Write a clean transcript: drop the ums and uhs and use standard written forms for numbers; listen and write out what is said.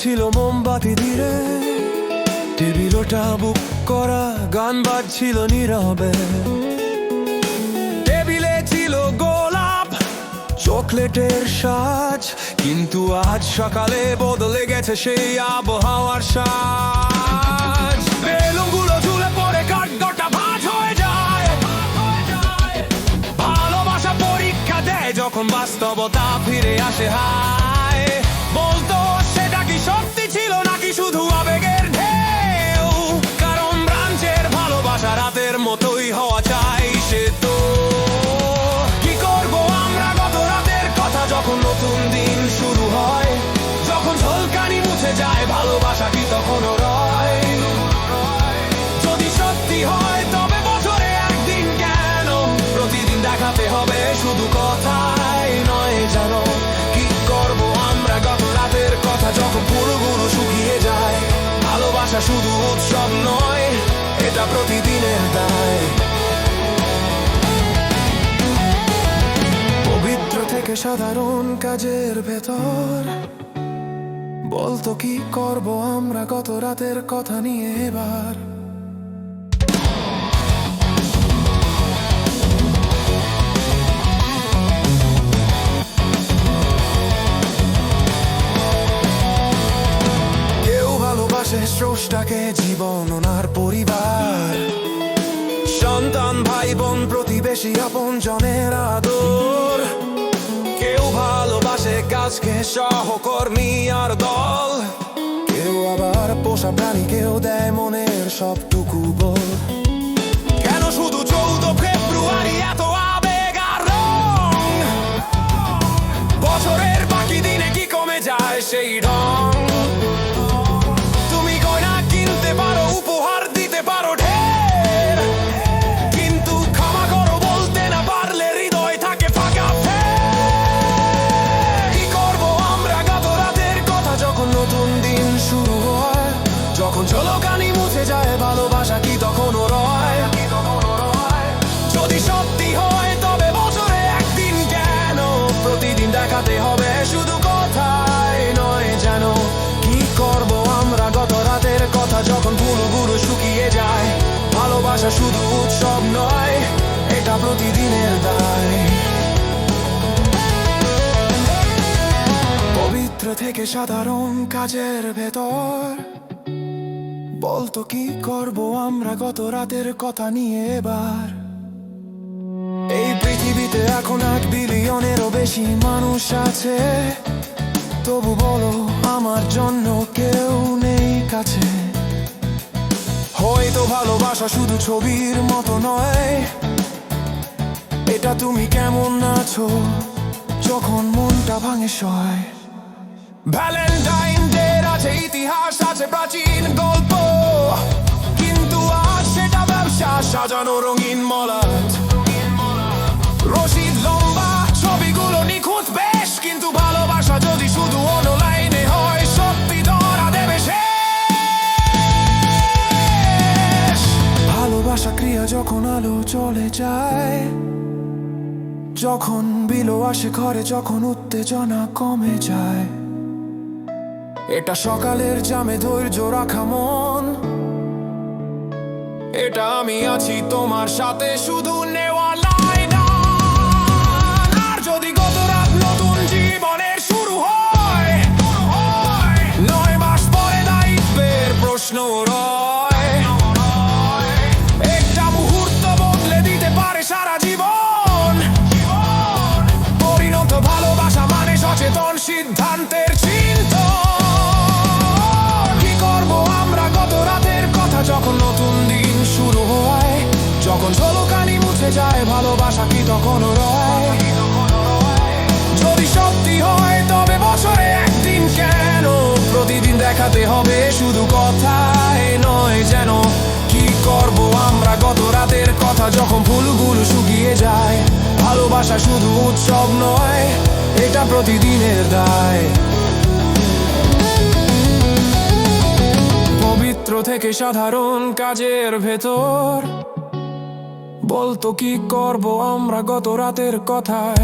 ছিল মোমবাতি ধীরে, টেবিলটা বুক করা, গান বাজছিল নীরবে। টেবিলে ছিল গোলাপ, চকলেটের সাজ, কিন্তু আজ সকালে বদলে গেছে সেই আবহাওয়ার সাজ। বেলুনগুলো ঝুলে পড়ে কাঠটা ভাঁজ হয়ে যায়। ভালোবাসা পরীক্ষা দেয় যখন বাস্তবতা ফিরে আসে। হায়, বলতো সেটা কি সত্যি ছিল নাকি শুধু আবেগের ঢেউ? কারণ ব্রাঞ্চের ভালোবাসা রাতের মতোই হওয়া চাই। সে তো কি করবো আমরা গত রাতের কথা, যখন নতুন দিন শুরু হয়, যখন ঝলকানি মুছে যায়, ভালোবাসা কি তখনও রয়? যদি সত্যি হয় তবে বছরে একদিন কেন প্রতিদিন দেখাতে হবে শুধু কথাই নয়? জানো কি করবো আমরা গত রাতের কথা, যখন ফুলগুলো শুকিয়ে যায়? ভালোবাসা শুধু উৎসব নয়, এটা প্রতিদিনের দায়। পবিত্র থেকে সাধারণ কাজের ভেতর, বলতো কি করবো আমরা গত রাতের কথা নিয়ে এবার? স্রষ্টাকে, জীবন ওনার পরিবার, সন্তান, ভাই বোন, প্রতিবেশী, আপন জনের আদর। কেউ ভালোবাসে কাজকে, সহকর্মী আর দল। কেউ আবার পোষা প্রাণী, কেউ দেয় মনের সবটুকু বল। কেন শুধু 14 ফেব্রুয়ারি এত আবেগ আর রং? বছরের বাকি দিনে কি কমে যায় সেই ঢং? উপহার দিতে পারো ঢের, কিন্তু ক্ষমা করো বলতে না পারলে হৃদয় থাকে ফাঁকা। কি করবো আমরা গত রাতের কথা, যখন নতুন দিন শুরু হয়, যখন ঝলকানি মুছে যায়, ভালোবাসা কি তখনও রয়? যদি সত্যি হয় তবে বছরে একদিন কেন প্রতিদিন দেখাতে হবে শুধু কথাই নয়? জানো কি করবো আমরা গত রাতের কথা, যখন ফুলগুলো শুকিয়ে যায়? ভালোবাসা শুধু উৎসব নয়, এটা প্রতিদিনের দায়। পবিত্র থেকে সাধারণ কাজের ভেতর, বলতো কি করবো আমরা গত রাতের কথা নিয়ে এবার? এই পৃথিবীতে এখন 8 বিলিয়নেরও বেশি মানুষ আছে, তবু বলো আমার জন্য কেউ নেই কাছে। হয়তো ভালোবাসা শুধু ছবির মতো নয়, এটা তুমি কেমন আছো যখন মনটা ভাঙে সয়। ভ্যালেন্টাইন ডে আছে ইতিহাস, আছে প্রাচীন গল্প, কিন্তু আজ সেটা ব্যবসা সাজানো রঙিন মলাট। রশিদ লম্বা, ছবিগুলো নিখুঁত বেশ, কিন্তু ভালোবাসা যদি শুধু অনলাইনে হয়, সত্যি ধরা দেবে শেষ। ভালোবাসা ক্রিয়া যখন আলো চলে যায়, যখন বিলো আসে ঘরে, যখন উত্তেজনা কমে যায়। এটা সকালের জামে ধৈর্য রাখা মন, এটা আমি আছি তোমার সাথে শুধু নেওয়া লাইন। আর যদি গত রাত নতুন জীবনের শুরু হয়, 9 মাস পরে দায়িত্বের প্রশ্ন রয়। একটা মুহূর্ত বদলে দিতে পারে সারা জীবন। পরিণত ভালোবাসা মানে সচেতন সিদ্ধান্তের চিন্তন। কি করবো আমরা গত রাতের কথা, যখন নতুন দিন শুরু হয়, যখন ঝলকানি মুছে যায়, ভালোবাসা কি তখনও রয়? যদি সত্যি হয় তবে বছরে একদিন কেন প্রতিদিন দেখাতে হবে শুধু কথাই নয়? যেন কি করবো আমরা গত রাতের কথা, যখন ফুলগুলো শুকিয়ে যায়? ভালোবাসা শুধু উৎসব নয়, এটা প্রতিদিনের দায়। পবিত্র থেকে সাধারণ কাজের ভেতর, বলতো কি করবো আমরা গত রাতের কথায়।